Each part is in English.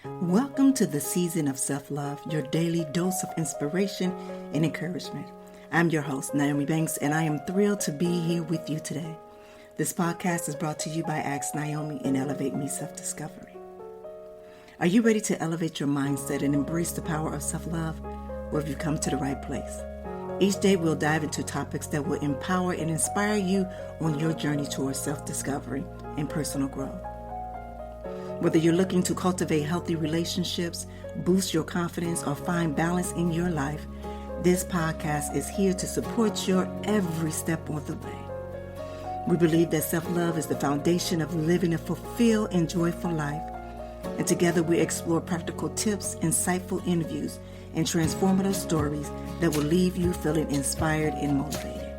Welcome to the season of self-love, your daily dose of inspiration and encouragement. I'm your host, Naomi Banks, and I am thrilled to be here with you today. This podcast is brought to you by Ask Naomi and Elevate Me Self-Discovery. Are you ready to elevate your mindset and embrace the power of self-love? Well, have you come to the right place? Each day we'll dive into topics that will empower and inspire you on your journey towards self-discovery and personal growth. Whether you're looking to cultivate healthy relationships, boost your confidence, or find balance in your life, this podcast is here to support your every step on the way. We believe that self-love is the foundation of living a fulfilled and joyful life. And together we explore practical tips, insightful interviews, and transformative stories that will leave you feeling inspired and motivated.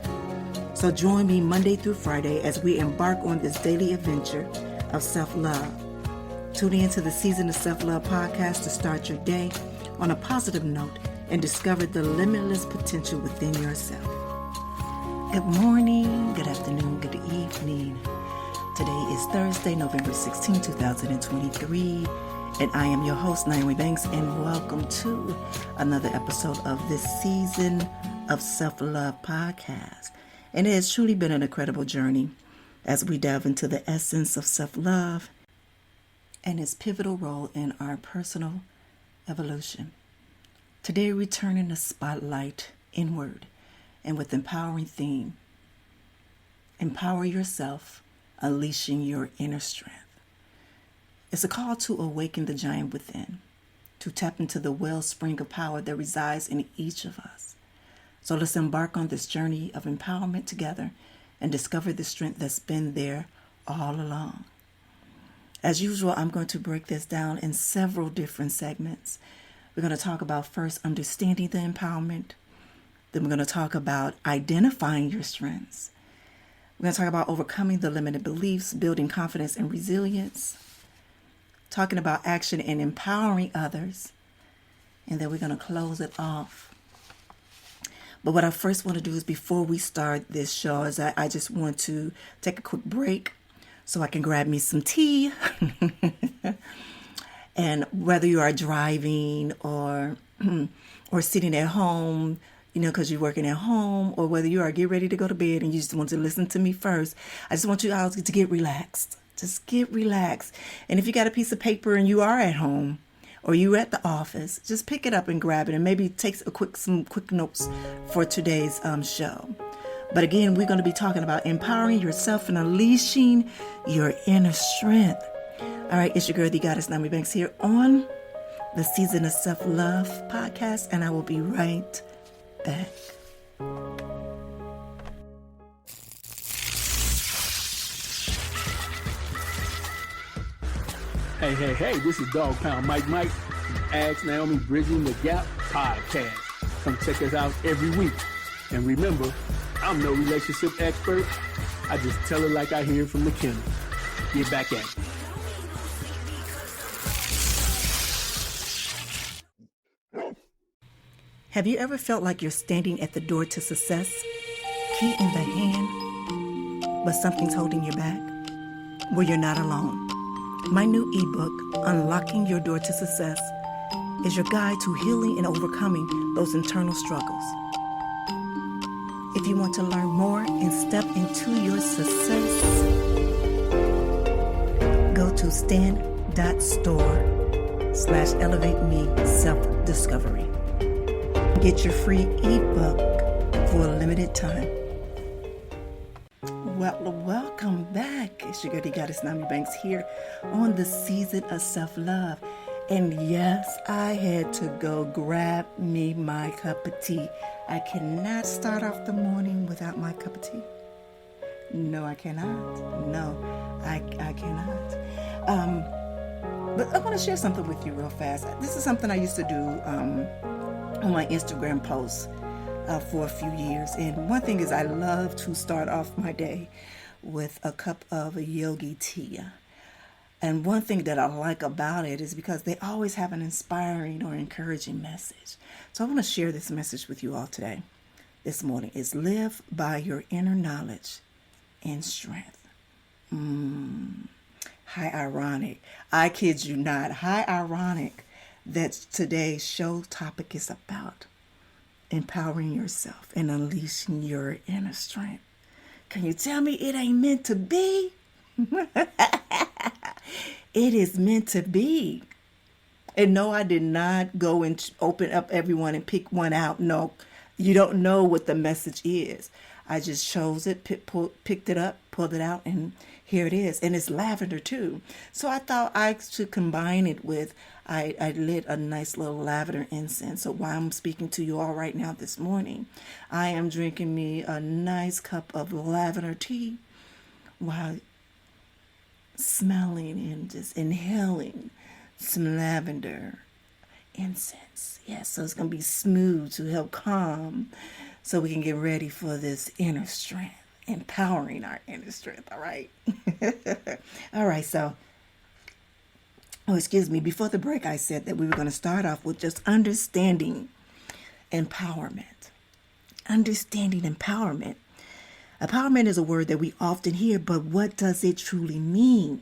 So join me Monday through Friday as we embark on this daily adventure of self-love. Tune in to the Season of Self-Love podcast to start your day on a positive note and discover the limitless potential within yourself. Good morning, good afternoon, good evening. Today is Thursday, November 16, 2023, and I am your host, Naomi Banks, and welcome to another episode of this Season of Self-Love podcast. And it has truly been an incredible journey as we delve into the essence of self-love and its pivotal role in our personal evolution. Today, we turn in the spotlight inward and with empowering theme, empower yourself, unleashing your inner strength. It's a call to awaken the giant within, to tap into the wellspring of power that resides in each of us. So let's embark on this journey of empowerment together and discover the strength that's been there all along. As usual, I'm going to break this down in several different segments. We're going to talk about first understanding the empowerment. Then we're going to talk about identifying your strengths. We're going to talk about overcoming the limited beliefs, building confidence and resilience, talking about action and empowering others. And then we're going to close it off. But what I first want to do is before we start this show is I just want to take a quick break so I can grab me some tea. And whether you are driving or sitting at home, because you're working at home, or whether you are getting ready to go to bed and you just want to listen to me first, I just want you all to get relaxed. Just get relaxed. And if you got a piece of paper and you are at home or you at the office, just pick it up and grab it and maybe take some quick notes for today's show. But again, we're going to be talking about empowering yourself and unleashing your inner strength. All right, it's your girl, the goddess Naomi Banks here on the Season of Self-Love podcast, and I will be right back. Hey, this is Dog Pound Mike, Ask Naomi Bridging the Gap podcast. Come check us out every week. And remember, I'm no relationship expert. I just tell it like I hear it from the kennel. Get back at it. Have you ever felt like you're standing at the door to success, key in the hand, but something's holding you back? Well, you're not alone. My new ebook, Unlocking Your Door to Success, is your guide to healing and overcoming those internal struggles. If you want to learn more and step into your success, go to stand.store/elevate-me-self-discovery. Get your free ebook for a limited time. Well, welcome back. It's your girl, goddess Naomi Banks here on the Season of Self-Love. And yes, I had to go grab me my cup of tea. I cannot start off the morning without my cup of tea. No, I cannot. No, I cannot. But I want to share something with you real fast. This is something I used to do on my Instagram posts for a few years. And one thing is I love to start off my day with a cup of yogi tea. And one thing that I like about it is because they always have an inspiring or encouraging message. So I want to share this message with you all today, this morning. Is live by your inner knowledge and strength. How ironic. I kid you not. How ironic that today's show topic is about empowering yourself and unleashing your inner strength. Can you tell me it ain't meant to be? It is meant to be. And no, I did not go and open up everyone and pick one out. No, you don't know what the message is. I just chose it, picked it up, pulled it out, and here it is. And it's lavender too. So I thought I should combine it with, I lit a nice little lavender incense. So while I'm speaking to you all right now this morning, I am drinking me a nice cup of lavender tea while smelling and just inhaling some lavender incense. Yes, so it's going to be smooth to help calm so we can get ready for this inner strength, empowering our inner strength, all right? All right, so, excuse me, before the break I said that we were going to start off with just understanding empowerment. Understanding empowerment. Empowerment is a word that we often hear, but what does it truly mean?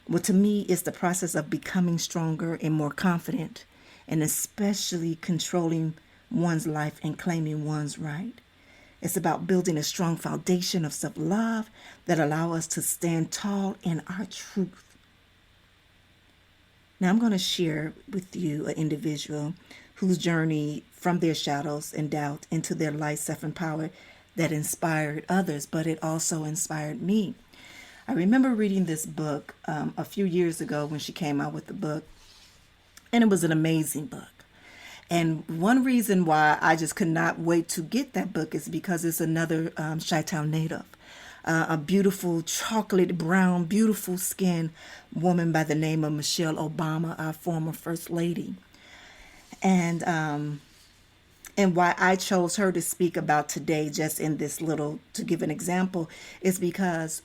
Well, to me, it's the process of becoming stronger and more confident, and especially controlling one's life and claiming one's right. It's about building a strong foundation of self-love that allow us to stand tall in our truth. Now, I'm going to share with you an individual whose journey from their shadows and doubt into their light, self-empowered, that inspired others, but it also inspired me. I remember reading this book a few years ago when she came out with the book, and it was an amazing book. And one reason why I just could not wait to get that book is because it's another Chi-Town native, a beautiful chocolate brown, beautiful skin woman by the name of Michelle Obama, our former First Lady. And why I chose her to speak about today, just in this little, to give an example, is because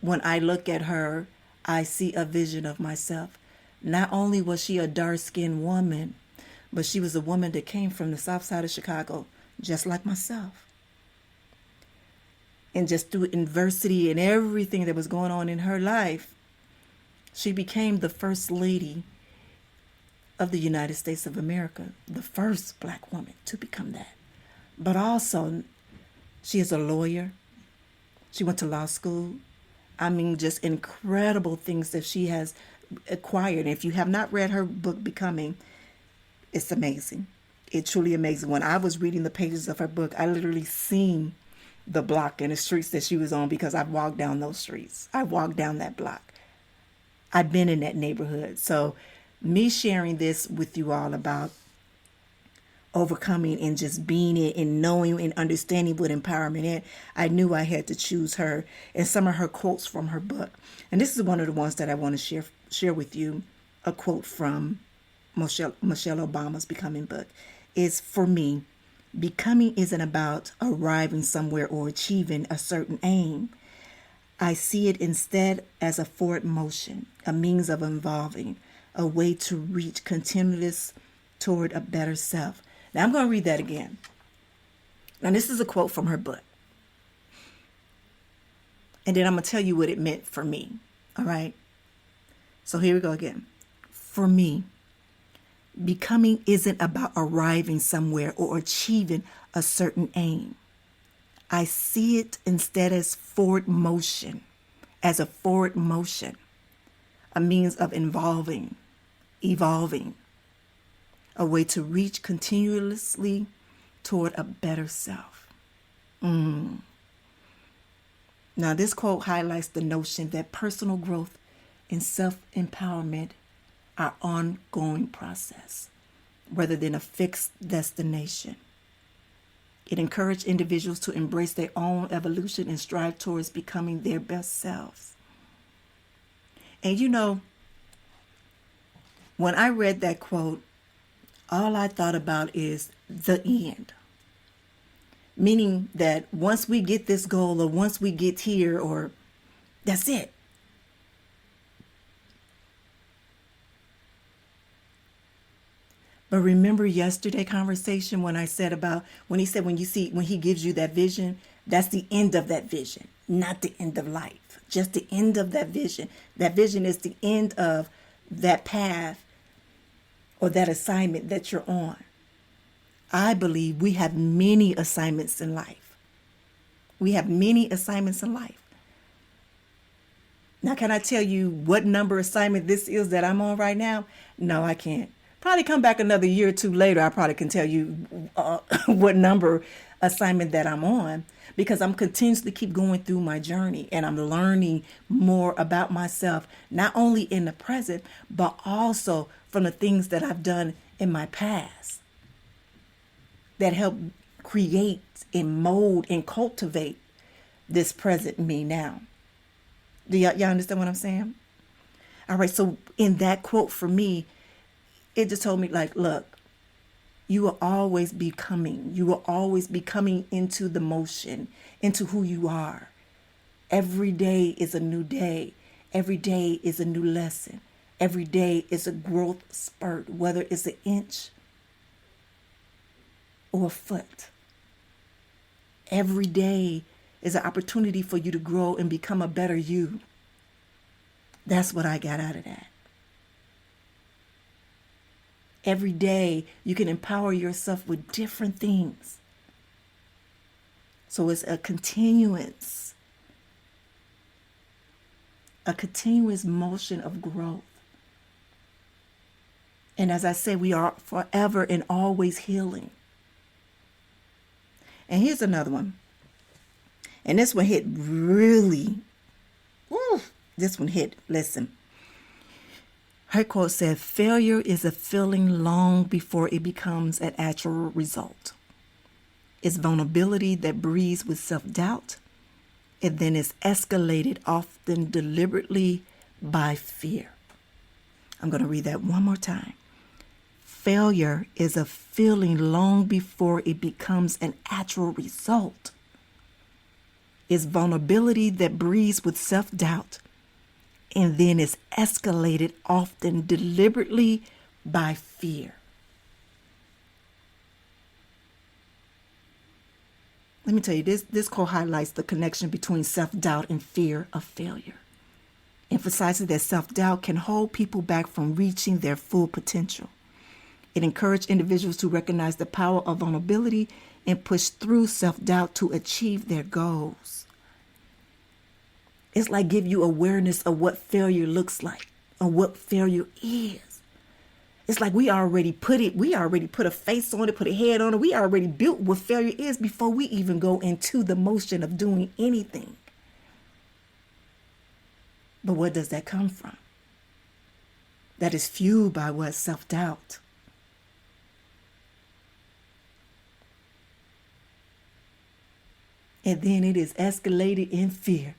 when I look at her, I see a vision of myself. Not only was she a dark-skinned woman, but she was a woman that came from the south side of Chicago, just like myself. And just through adversity and everything that was going on in her life, she became the First Lady of the United States of America, the first Black woman to become that. But also, she is a lawyer. She went to law school. I mean, just incredible things that she has acquired. And if you have not read her book, Becoming, it's amazing. It's truly amazing. When I was reading the pages of her book, I literally seen the block and the streets that she was on because I've walked down those streets. I walked down that block. I've been in that neighborhood. So me sharing this with you all about overcoming and just being it and knowing and understanding what empowerment is, I knew I had to choose her and some of her quotes from her book. And this is one of the ones that I want to share with you. A quote from Michelle Obama's Becoming book is, for me, becoming isn't about arriving somewhere or achieving a certain aim. I see it instead as a forward motion, a means of evolving, a way to reach continuous toward a better self. Now I'm going to read that again. Now this is a quote from her book. And then I'm going to tell you what it meant for me. All right. So here we go again. For me, becoming isn't about arriving somewhere or achieving a certain aim. I see it instead as forward motion, as a forward motion, a means of evolving, a way to reach continuously toward a better self. Now, this quote highlights the notion that personal growth and self-empowerment are ongoing process rather than a fixed destination. It encouraged individuals to embrace their own evolution and strive towards becoming their best selves. And you know, when I read that quote, all I thought about is the end. Meaning that once we get this goal or once we get here, or that's it. But remember yesterday conversation when I said about, when he said, when he gives you that vision, That's the end of that vision, not the end of life, just the end of that vision. That vision is the end of that path or that assignment that you're on. I believe we have many assignments in life. We have many assignments in life. Now, can I tell you what number assignment this is that I'm on right now? No, I can't. Probably come back another year or two later, I probably can tell you what number assignment that I'm on, because I'm continuously keep going through my journey and I'm learning more about myself, not only in the present, but also from the things that I've done in my past that help create and mold and cultivate this present me now. Do y'all understand what I'm saying? All right. So in that quote for me, it just told me, like, look, you will always be coming. You will always be coming into the motion, into who you are. Every day is a new day. Every day is a new lesson. Every day is a growth spurt, whether it's an inch or a foot. Every day is an opportunity for you to grow and become a better you. That's what I got out of that. Every day you can empower yourself with different things. So it's a continuous motion of growth. And as I say, we are forever and always healing. And here's another one. And this one hit really, this one hit, listen. Her quote said, failure is a feeling long before it becomes an actual result. It's vulnerability that breeds with self-doubt, and then is escalated often deliberately by fear. I'm going to read that one more time. Failure is a feeling long before it becomes an actual result. It's vulnerability that breeds with self-doubt, and then is escalated often deliberately by fear. Let me tell you, this quote highlights the connection between self-doubt and fear of failure, emphasizing that self-doubt can hold people back from reaching their full potential. It encourages individuals to recognize the power of vulnerability and push through self-doubt to achieve their goals. It's like give you awareness of what failure looks like, or what failure is. It's like we already put a face on it, put a head on it. We already built what failure is before we even go into the motion of doing anything. But where does that come from? That is fueled by what? Self-doubt. And then it is escalated in fear.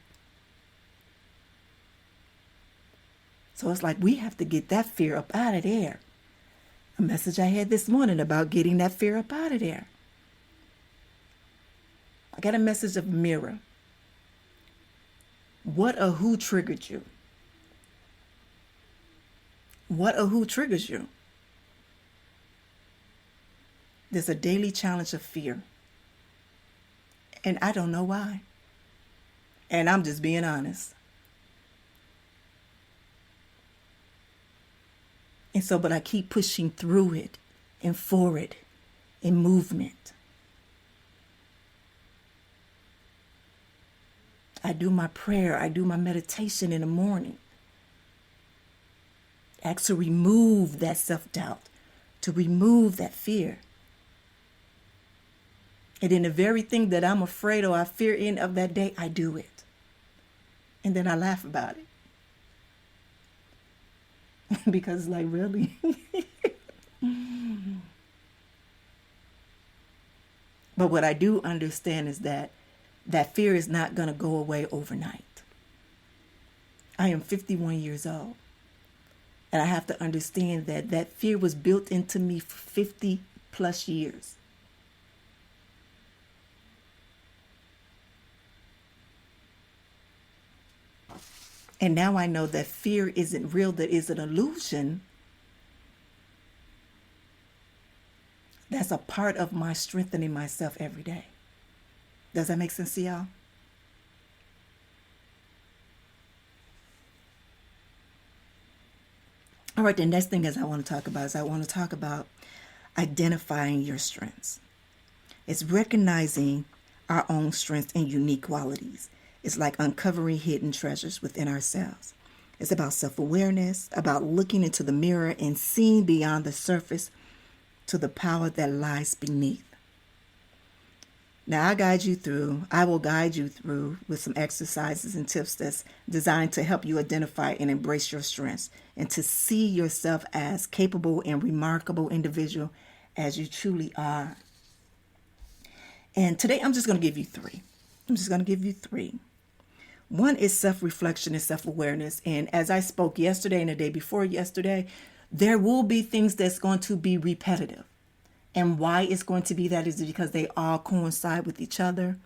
So it's like we have to get that fear up out of there. A message I had this morning about getting that fear up out of there. I got a message of mirror. What or who triggered you? What or who triggers you? There's a daily challenge of fear. And I don't know why. And I'm just being honest. And so, but I keep pushing through it and forward in movement. I do my prayer. I do my meditation in the morning. Ask to remove that self-doubt, to remove that fear. And in the very thing that I'm afraid or I fear in of that day, I do it. And then I laugh about it. Because like, really? But what I do understand is that fear is not going to go away overnight. I am 51 years old. And I have to understand that fear was built into me for 50 plus years. And now I know that fear isn't real, that is an illusion. That's a part of my strengthening myself every day. Does that make sense to y'all? All right, the next thing is I want to talk about identifying your strengths. It's recognizing our own strengths and unique qualities. It's like uncovering hidden treasures within ourselves. It's about self-awareness, about looking into the mirror and seeing beyond the surface to the power that lies beneath. Now, I will guide you through with some exercises and tips that's designed to help you identify and embrace your strengths and to see yourself as capable and remarkable individual as you truly are. And today I'm just going to give you three. One is self-reflection and self-awareness. And as I spoke yesterday and the day before yesterday, there will be things that's going to be repetitive. And why it's going to be that is because they all coincide with each other.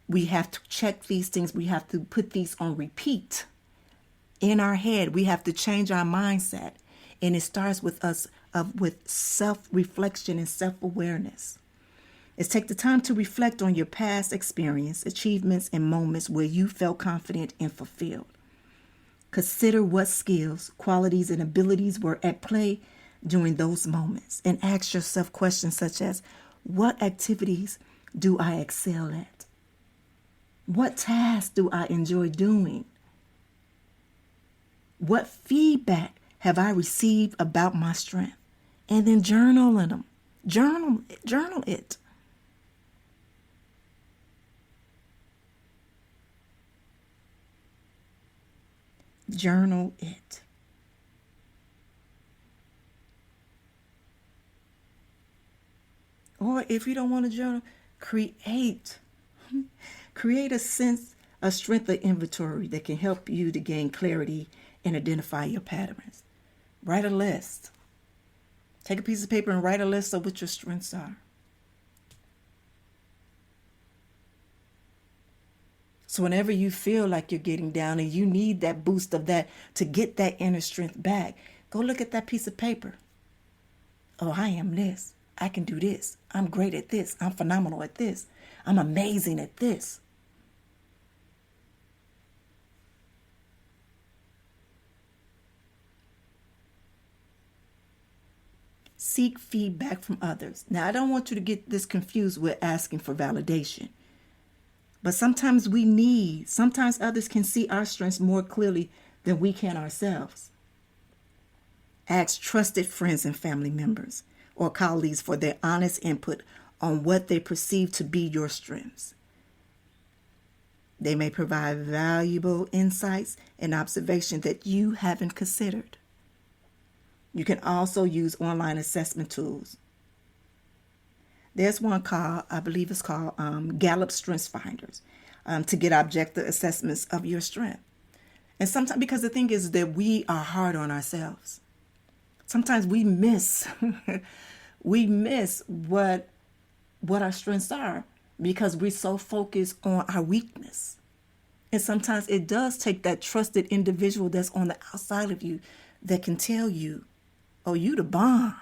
We have to check these things. We have to put these on repeat in our head. We have to change our mindset. And it starts with us with self-reflection and self-awareness. It's take the time to reflect on your past experience, achievements, and moments where you felt confident and fulfilled. Consider what skills, qualities, and abilities were at play during those moments, and ask yourself questions such as, what activities do I excel at? What tasks do I enjoy doing? What feedback have I received about my strength? And then journal them. Journal it. Journal it. Or if you don't want to journal, create a strength of inventory that can help you to gain clarity and identify your patterns. Write a list. Take a piece of paper and write a list of what your strengths are. So whenever you feel like you're getting down and you need that boost of that to get that inner strength back, go look at that piece of paper. Oh, I am this. I can do this. I'm great at this. I'm phenomenal at this. I'm amazing at this. Seek feedback from others. Now, I don't want you to get this confused with asking for validation. But sometimes others can see our strengths more clearly than we can ourselves. Ask trusted friends and family members or colleagues for their honest input on what they perceive to be your strengths. They may provide valuable insights and observation that you haven't considered. You can also use online assessment tools. There's one called, I believe it's called Gallup Strengths Finders, to get objective assessments of your strength. And sometimes, because the thing is that we are hard on ourselves. Sometimes we miss what our strengths are because we're so focused on our weakness. And sometimes it does take that trusted individual that's on the outside of you that can tell you, oh, you the bomb.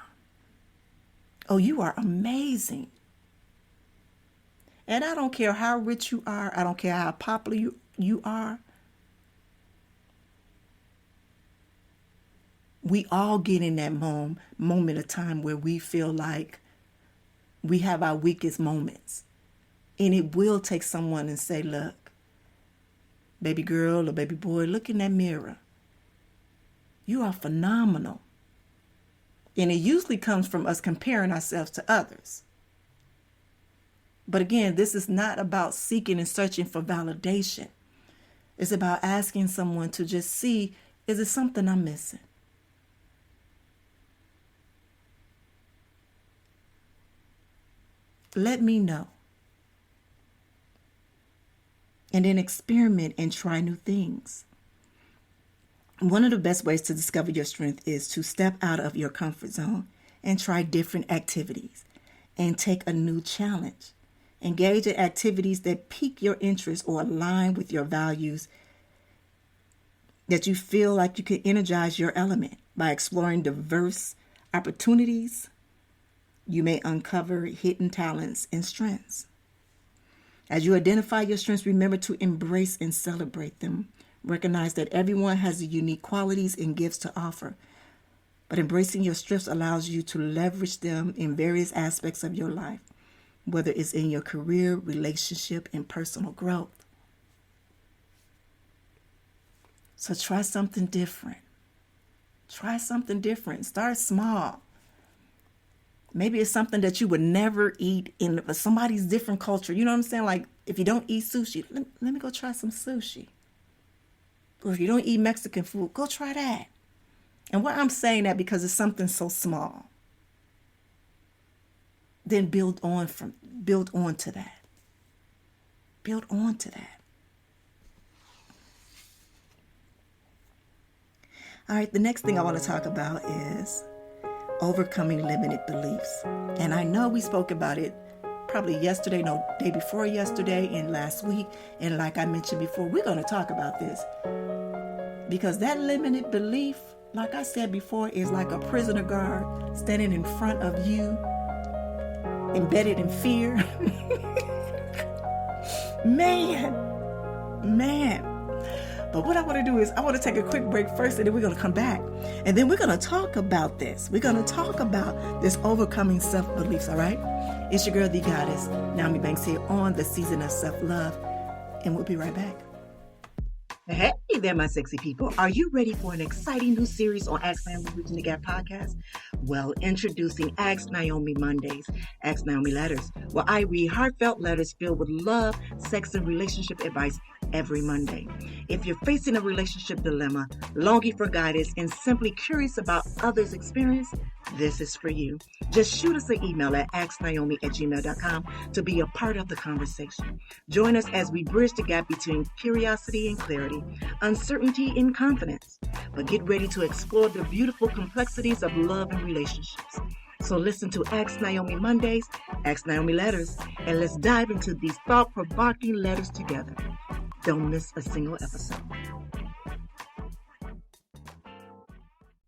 Oh, you are amazing. And I don't care how rich you are. I don't care how popular you are. We all get in that moment of time where we feel like we have our weakest moments. And it will take someone and say, look, baby girl or baby boy, look in that mirror. You are phenomenal. And it usually comes from us comparing ourselves to others. But again, this is not about seeking and searching for validation. It's about asking someone to just see, is it something I'm missing? Let me know. And then experiment and try new things. One of the best ways to discover your strength is to step out of your comfort zone and try different activities and take a new challenge. Engage in activities that pique your interest or align with your values, that you feel like you can energize your element. By exploring diverse opportunities, you may uncover hidden talents and strengths. As you identify your strengths, remember to embrace and celebrate them. Recognize that everyone has unique qualities and gifts to offer. But embracing your strengths allows you to leverage them in various aspects of your life, whether it's in your career, relationship, and personal growth. So try something different. Try something different. Start small. Maybe it's something that you would never eat in somebody's different culture. You know what I'm saying? Like if you don't eat sushi, let me go try some sushi. Or if you don't eat Mexican food, go try that. And why I'm saying that because it's something so small. Then build on to that. Build on to that. All right, the next thing I want to talk about is overcoming limited beliefs. And I know we spoke about it probably yesterday, no, day before yesterday and last week. And like I mentioned before, we're going to talk about this. Because that limited belief, like I said before, is like a prisoner guard standing in front of you, embedded in fear. Man. But what I want to do is I want to take a quick break first, and then we're going to come back. And then we're going to talk about this. We're going to talk about this overcoming self-beliefs, all right? It's your girl, the goddess, Naomi Banks, here on the Season of Self-Love. And we'll be right back. Hey there, my sexy people. Are you ready for an exciting new series on Ask Naomi Bridging the Gap podcast? Well, introducing Ask Naomi Mondays, Ask Naomi Letters, where I read heartfelt letters filled with love, sex, and relationship advice every Monday. If you're facing a relationship dilemma, longing for guidance, and simply curious about others' experience, this is for you. Just shoot us an email at asknaomi@gmail.com to be a part of the conversation. Join us as we bridge the gap between curiosity and clarity, uncertainty and confidence. But get ready to explore the beautiful complexities of love and relationships. So listen to Ask Naomi Mondays, Ask Naomi Letters, and let's dive into these thought-provoking letters together. Don't miss a single episode.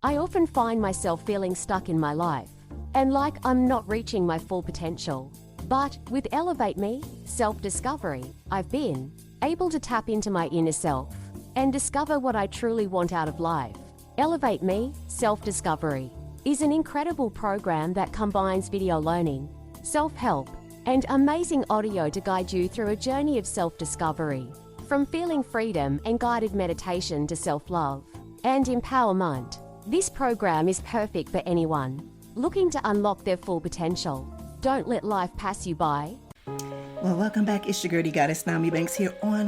I often find myself feeling stuck in my life and like I'm not reaching my full potential. But with Elevate Me, self-discovery, I've been able to tap into my inner self and discover what I truly want out of life. Elevate Me, self-discovery is an incredible program that combines video learning, self-help, and amazing audio to guide you through a journey of self-discovery. From feeling freedom and guided meditation to self-love and empowerment, this program is perfect for anyone looking to unlock their full potential. Don't let life pass you by. Well, welcome back. It's your girl, the goddess, Naomi Banks, here on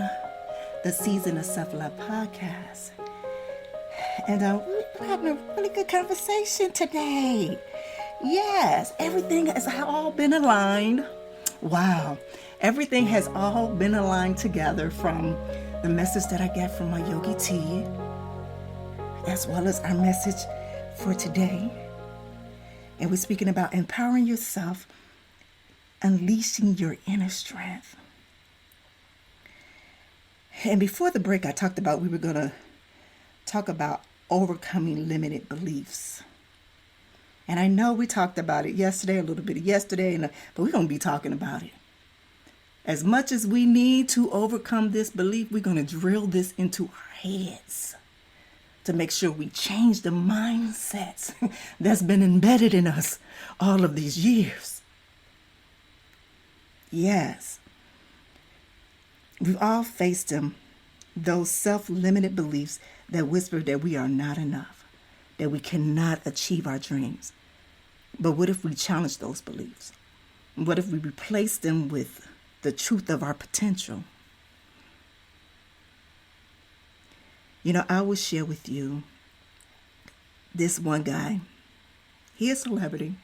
the Season of Self-Love podcast. And we're having a really good conversation today. Yes, everything has all been aligned. Wow. Everything has all been aligned together, from the message that I get from my yogi tea, as well as our message for today. And we're speaking about empowering yourself, unleashing your inner strength. And before the break, I talked about we were going to talk about overcoming limited beliefs. And I know we talked about it yesterday, a little bit yesterday, but we're going to be talking about it. As much as we need to overcome this belief, we're going to drill this into our heads to make sure we change the mindsets that's been embedded in us all of these years. Yes. We've all faced them, those self-limited beliefs that whisper that we are not enough, that we cannot achieve our dreams. But what if we challenge those beliefs? What if we replace them with the truth of our potential? You know, I will share with you this one guy. He is a celebrity.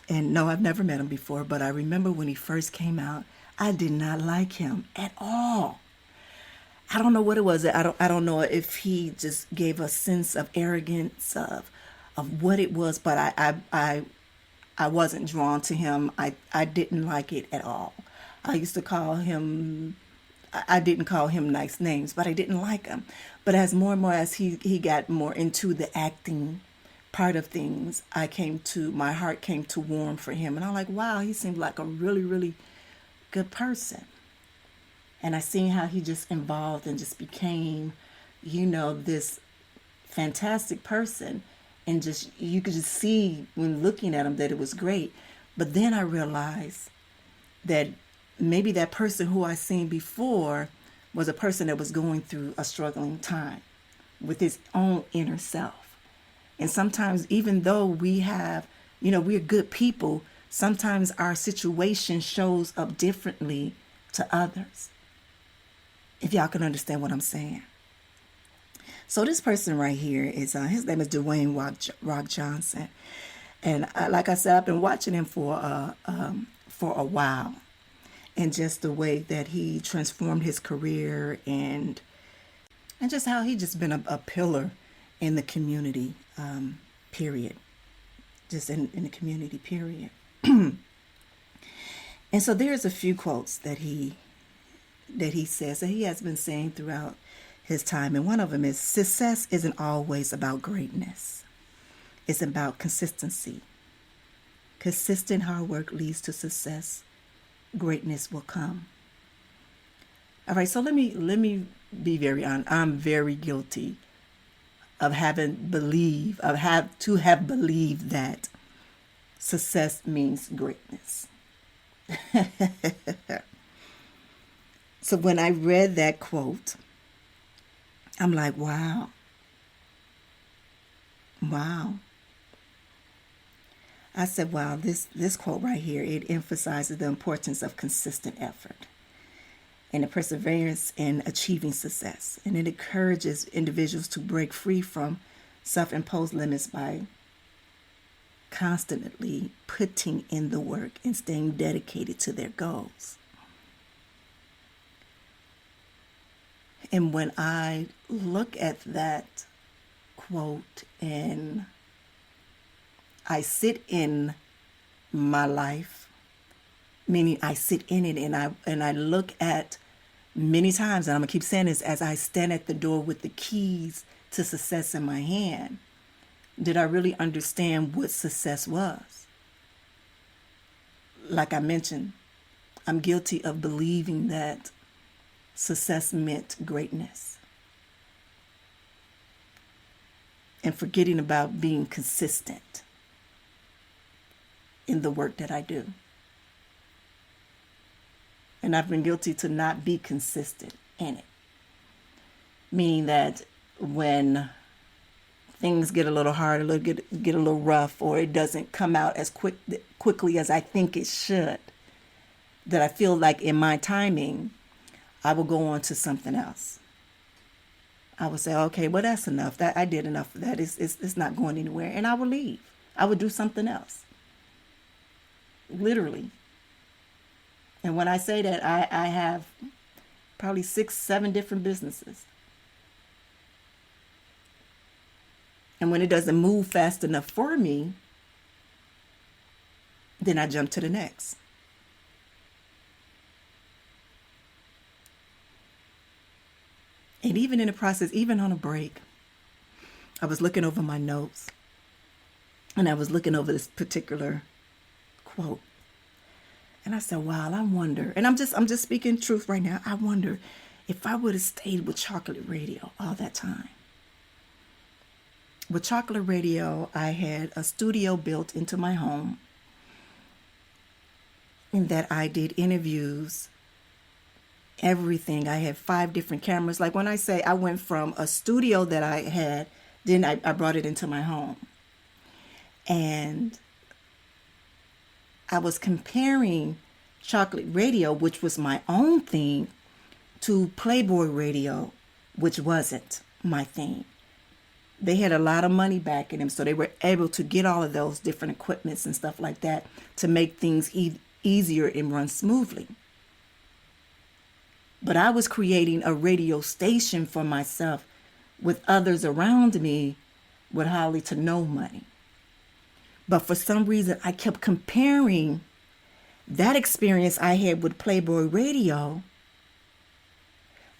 And no, I've never met him before, but I remember when he first came out, I did not like him at all. I don't know what it was. I don't know if he just gave a sense of arrogance of what it was, but I wasn't drawn to him. I didn't like it at all. I used to call him, I didn't call him nice names, but I didn't like him. But as more and more as he got more into the acting part of things, my heart came to warm for him. And I'm like, wow, he seemed like a really, really good person. And I seen how he just evolved and just became, this fantastic person. And just, you could just see when looking at him that it was great. But then I realized that maybe that person who I seen before was a person that was going through a struggling time with his own inner self. And sometimes, even though we have, we're good people, sometimes our situation shows up differently to others. If y'all can understand what I'm saying. So this person right here is, his name is Dwayne Rock Johnson. And like I said, I've been watching him for a while. And just the way that he transformed his career and just how he just been a pillar in the community, period. Just in the community, period. And so there's a few quotes that he says that he has been saying throughout his time. And one of them is, success isn't always about greatness. It's about consistency. Consistent hard work leads to success. Greatness will come. All right, so let me be very honest. I'm very guilty of have believed that success means greatness. So when I read that quote, I'm like, wow. I said, wow, this quote right here, it emphasizes the importance of consistent effort and the perseverance in achieving success. And it encourages individuals to break free from self-imposed limits by constantly putting in the work and staying dedicated to their goals. And when I look at that quote and I sit in my life, meaning I sit in it and I look at many times, and I'm going to keep saying this, as I stand at the door with the keys to success in my hand, did I really understand what success was? Like I mentioned, I'm guilty of believing that success meant greatness and forgetting about being consistent in the work that I do. And I've been guilty to not be consistent in it. Meaning that when things get a little hard, get a little rough, or it doesn't come out as quickly as I think it should, that I feel like in my timing, I will go on to something else. I would say, okay, well, that's enough. That I did enough of that. It's not going anywhere. And I will leave. I would do something else. Literally. And when I say that, I have probably 6, 7 different businesses. And when it doesn't move fast enough for me, then I jump to the next. And even in the process, even on a break, I was looking over my notes and I was looking over this particular quote. And I said, wow, I wonder, and I'm just speaking truth right now. I wonder if I would have stayed with Chocolate Radio all that time. With Chocolate Radio, I had a studio built into my home in that I did interviews, everything. I had 5 different cameras. Like when I say I went from a studio that I had, then I brought it into my home. And I was comparing Chocolate Radio, which was my own thing, to Playboy Radio, which wasn't my thing. They had a lot of money backing them, so they were able to get all of those different equipments and stuff like that to make things easier and run smoothly. But I was creating a radio station for myself with others around me with hardly to no money. But for some reason, I kept comparing that experience I had with Playboy Radio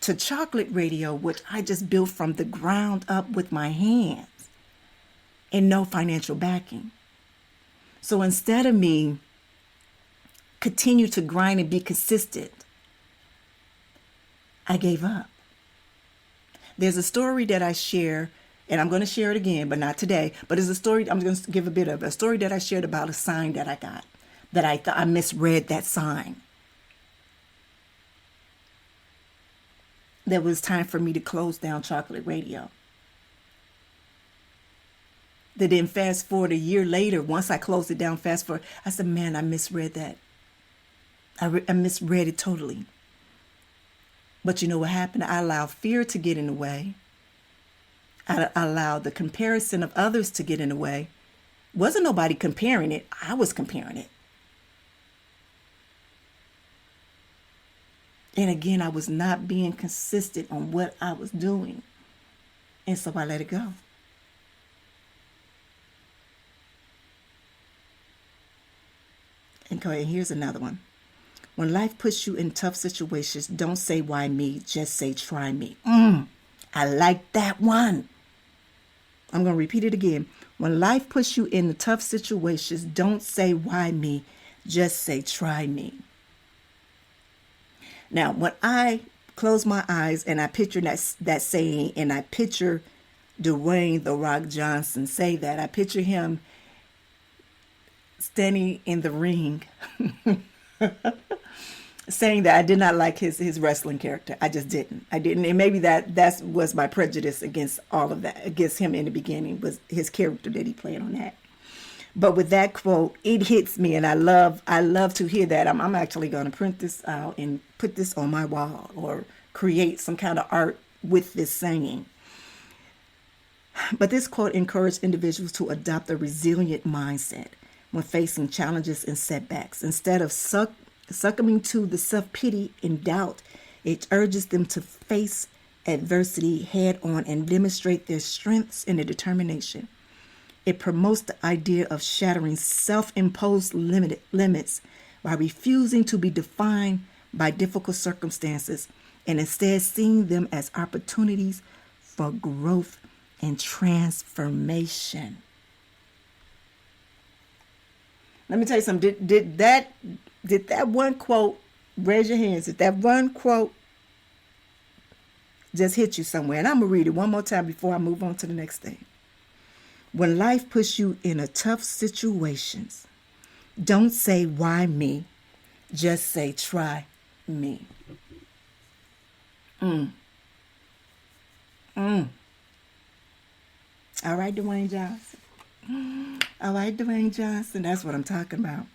to Chocolate Radio, which I just built from the ground up with my hands and no financial backing. So instead of me continue to grind and be consistent I gave up. There's a story that I share, and I'm going to share it again, but not today. But it's a story, I'm going to give a bit of a story that I shared about a sign that I got, that I thought I misread that sign. That was time for me to close down Chocolate Radio. That then fast forward a year later, once I closed it down, fast forward, I said, man, I misread that. I misread it totally. But you know what happened? I allowed fear to get in the way. I allowed the comparison of others to get in the way. Wasn't nobody comparing it. I was comparing it. And again, I was not being consistent on what I was doing. And so I let it go. And here's another one. When life puts you in tough situations, don't say why me, just say try me. I like that one. I'm going to repeat it again. When life puts you in the tough situations, don't say why me, just say try me. Now, when I close my eyes and I picture that saying, and I picture Dwayne "The Rock" Johnson say that, I picture him standing in the ring saying that I did not like his wrestling character. I just didn't. And maybe that was my prejudice against all of that, against him in the beginning, was his character that he played on that. But with that quote, it hits me, and I love to hear that. I'm actually going to print this out and put this on my wall, or create some kind of art with this saying. But this quote encouraged individuals to adopt a resilient mindset when facing challenges and setbacks. Instead of succumbing to the self-pity and doubt, it urges them to face adversity head on and demonstrate their strengths and their determination. It promotes the idea of shattering self-imposed limits by refusing to be defined by difficult circumstances and instead seeing them as opportunities for growth and transformation. Let me tell you something. Did that one quote, raise your hands, did that one quote just hit you somewhere? And I'm going to read it one more time before I move on to the next thing. When life puts you in a tough situations, don't say why me, just say try me. All right, Dwayne Johnson. All right, Dwayne Johnson. That's what I'm talking about.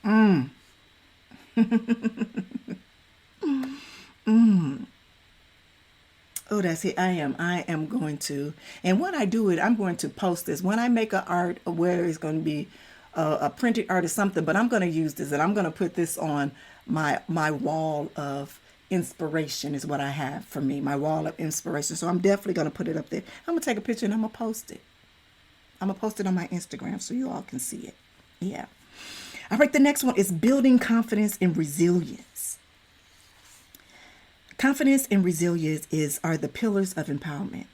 Oh, that's it. I am going to, and when I do it, I'm going to post this. When I make an art, where it's going to be a printed art or something, but I'm going to use this, and I'm going to put this on my wall of inspiration is what I have for me, my wall of inspiration. So I'm definitely going to put it up there. I'm going to take a picture and I'm going to post it. I'm going to post it on my Instagram so you all can see it. Yeah. All right, the next one is building confidence and resilience. Confidence and resilience are the pillars of empowerment.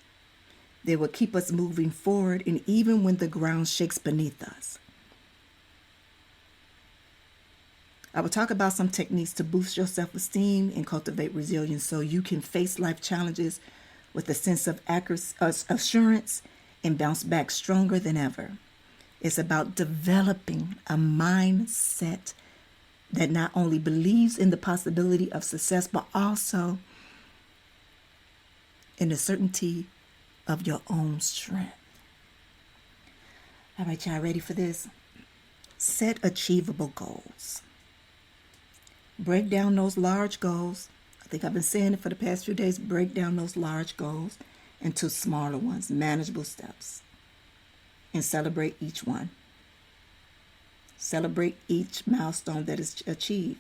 They will keep us moving forward, and even when the ground shakes beneath us. I will talk about some techniques to boost your self-esteem and cultivate resilience so you can face life challenges with a sense of assurance and bounce back stronger than ever. It's about developing a mindset that not only believes in the possibility of success, but also in the certainty of your own strength. All right, y'all ready for this? Set achievable goals. Break down those large goals. I think I've been saying it for the past few days. Break down those large goals into smaller ones, manageable steps, and celebrate each one. Celebrate each milestone that is achieved.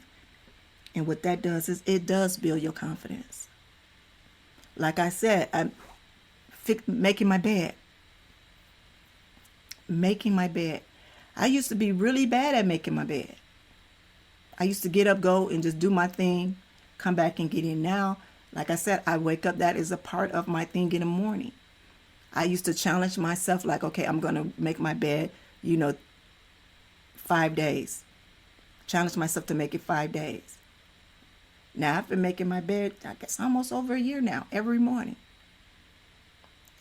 And what that does is it does build your confidence. Like I said, I'm making my bed. Making my bed. I used to be really bad at making my bed. I used to get up, go, and just do my thing, come back and get in. Now, like I said, I wake up, that is a part of my thing in the morning. I used to challenge myself like, okay, I'm going to make my bed, 5 days. Challenge myself to make it 5 days. Now, I've been making my bed, I guess, almost over a year now, every morning.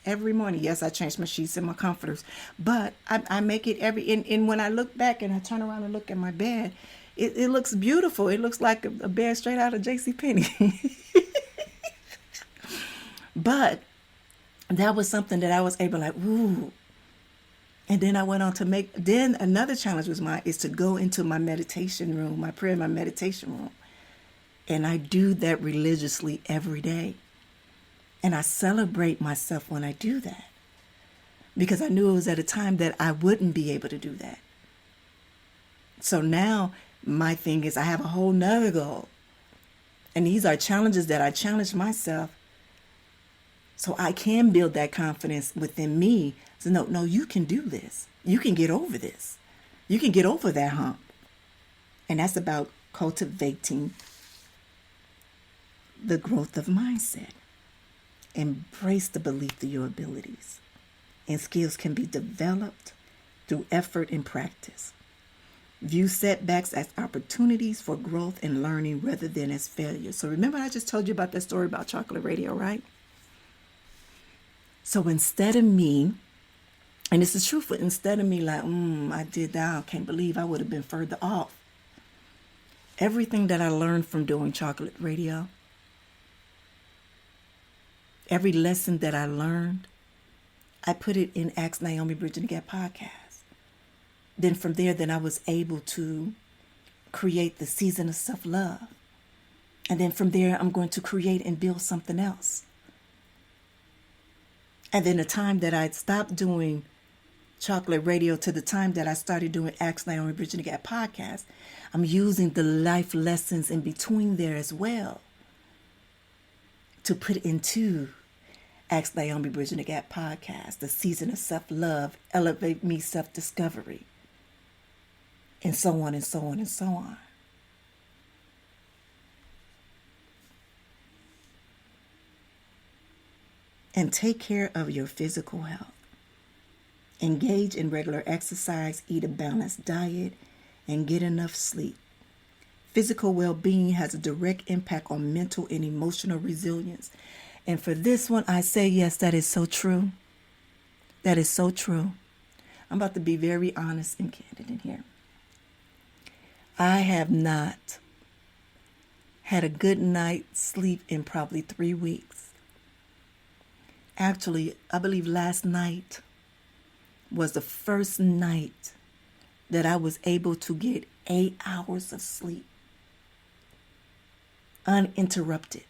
Every morning. Yes, I change my sheets and my comforters, but I make it and when I look back and I turn around and look at my bed, it looks beautiful. It looks like a bed straight out of JCPenney. But that was something that I was able like, ooh. And then I went on to then another challenge was mine is to go into my meditation room, my prayer, my meditation room. And I do that religiously every day. And I celebrate myself when I do that. Because I knew it was at a time that I wouldn't be able to do that. So now my thing is I have a whole nother goal. And these are challenges that I challenge myself so I can build that confidence within me. So no, you can do this. You can get over this. You can get over that hump. And that's about cultivating the growth of mindset. Embrace the belief that your abilities and skills can be developed through effort and practice. View setbacks as opportunities for growth and learning rather than as failures. So remember I just told you about that story about chocolate radio, right? So instead of me, and this is truthful, instead of me like, I did that, I can't believe I would have been further off. Everything that I learned from doing chocolate radio, every lesson that I learned, I put it in Ask Naomi Bridging the Gap podcast. Then from there, I was able to create the season of self-love. And then from there, I'm going to create and build something else. And then the time that I stopped doing chocolate radio to the time that I started doing Ask Naomi Bridging the Gap podcast, I'm using the life lessons in between there as well to put into Ask Naomi Bridging the Gap podcast, the season of self-love, elevate me self-discovery, and so on and so on and so on. And take care of your physical health. Engage in regular exercise, eat a balanced diet, and get enough sleep. Physical well-being has a direct impact on mental and emotional resilience. And for this one, I say, yes, that is so true. That is so true. I'm about to be very honest and candid in here. I have not had a good night's sleep in probably 3 weeks. Actually, I believe last night was the first night that I was able to get 8 hours of sleep uninterrupted.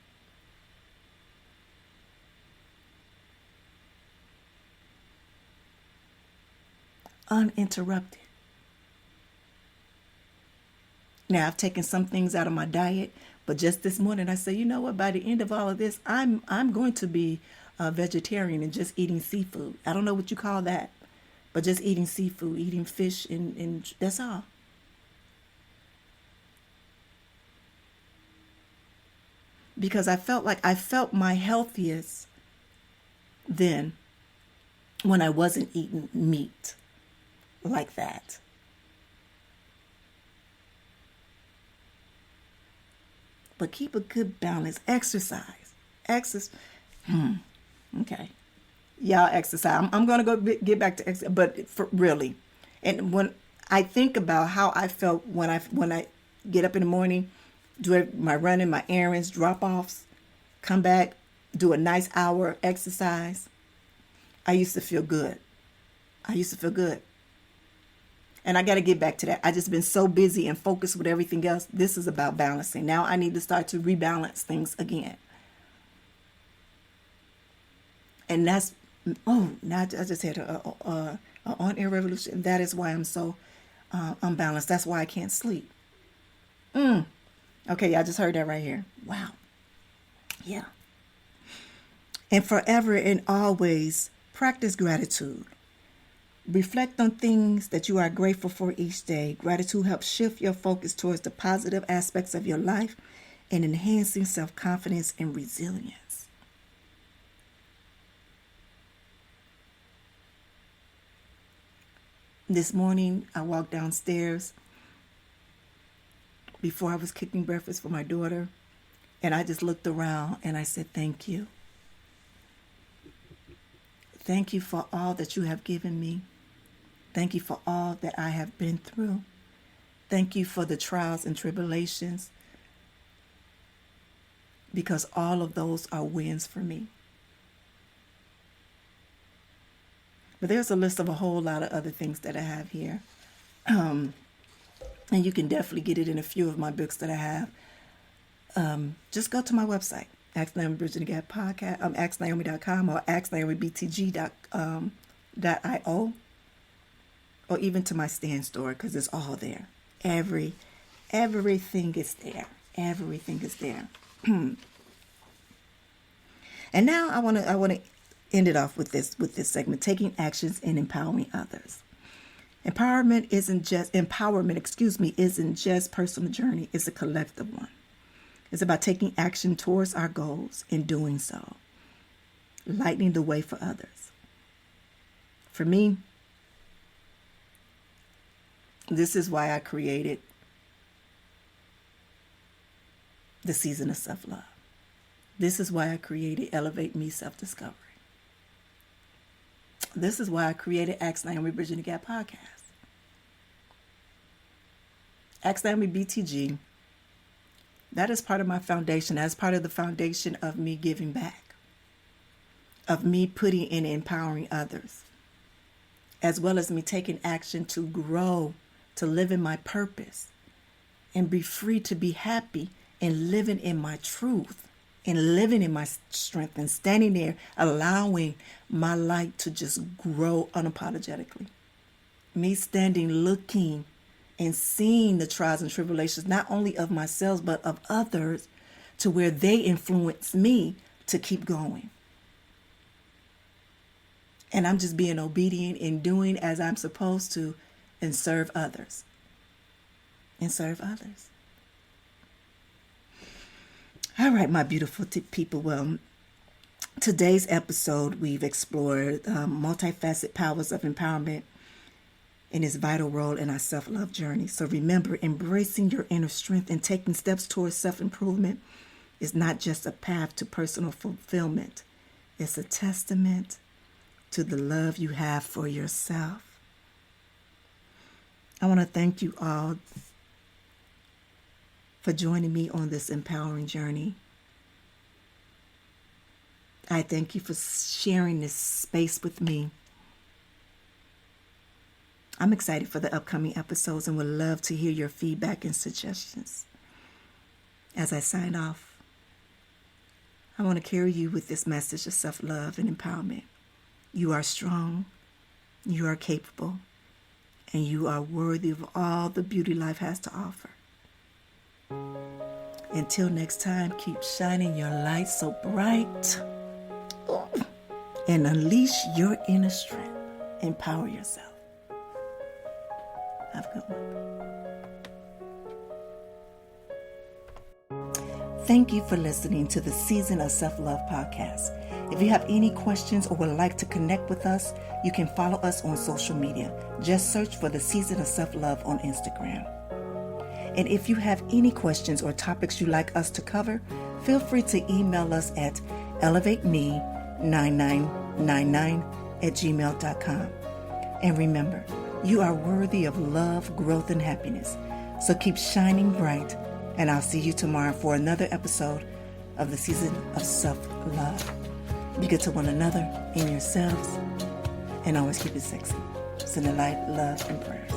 Uninterrupted. Now, I've taken some things out of my diet, but just this morning I said, you know what, by the end of all of this, I'm going to be a vegetarian and just eating seafood. I don't know what you call that, but just eating seafood, eating fish, and that's all. Because I felt my healthiest then when I wasn't eating meat like that. But keep a good balance. Exercise. Okay. Y'all exercise. I'm going to go get back to exercise, but for really. And when I think about how I felt when I get up in the morning, do my running, my errands, drop-offs, come back, do a nice hour exercise, I used to feel good. And I got to get back to that. I just been so busy and focused with everything else. This is about balancing. Now I need to start to rebalance things again. And that's, now I just had a on-air revolution. That is why I'm so unbalanced. That's why I can't sleep. Okay, I just heard that right here. Wow. Yeah. And forever and always practice gratitude. Reflect on things that you are grateful for each day. Gratitude helps shift your focus towards the positive aspects of your life and enhancing self-confidence and resilience. This morning, I walked downstairs before I was cooking breakfast for my daughter. And I just looked around and I said, thank you. Thank you for all that you have given me. Thank you for all that I have been through. Thank you for the trials and tribulations, because all of those are wins for me. But there's a list of a whole lot of other things that I have here. And you can definitely get it in a few of my books that I have. Just go to my website, Ask Naomi Bridging the Gap Podcast, AskNaomi.com or AskNaomiBTG.io, or even to my stand store, because it's all there. Everything is there. Everything is there. And now I want to end it off with this segment: taking actions and empowering others. Empowerment isn't just personal journey. It's a collective one. It's about taking action towards our goals and doing so, lighting the way for others. For me, this is why I created the season of self-love. This is why I created Elevate Me Self-Discovery. This is why I created Ask Naomi Bridging the Gap Podcast. Ask Naomi BTG. That is part of my foundation. That's part of the foundation of me giving back, of me putting in empowering others, as well as me taking action to grow, to live in my purpose, and be free to be happy and living in my truth and living in my strength and standing there, allowing my light to just grow unapologetically. Me standing, looking, and seeing the trials and tribulations, not only of myself, but of others, to where they influence me to keep going. And I'm just being obedient and doing as I'm supposed to, and serve others. And serve others. All right, my beautiful people. Well, today's episode, we've explored multifaceted powers of empowerment and its vital role in our self-love journey. So remember, embracing your inner strength and taking steps towards self-improvement is not just a path to personal fulfillment. It's a testament to the love you have for yourself. I want to thank you all for joining me on this empowering journey. I thank you for sharing this space with me. I'm excited for the upcoming episodes and would love to hear your feedback and suggestions. As I sign off, I want to carry you with this message of self-love and empowerment. You are strong, you are capable, and you are worthy of all the beauty life has to offer. Until next time, keep shining your light so bright and unleash your inner strength. Empower yourself. Have a good one. Thank you for listening to the Season of Self-Love podcast. If you have any questions or would like to connect with us, you can follow us on social media. Just search for the Season of Self-Love on Instagram. And if you have any questions or topics you'd like us to cover, feel free to email us at elevateme9999@gmail.com. And remember, you are worthy of love, growth, and happiness. So keep shining bright, and I'll see you tomorrow for another episode of the Season of Self-Love. Be good to one another and yourselves, and always keep it sexy. Send the light, love, and prayers.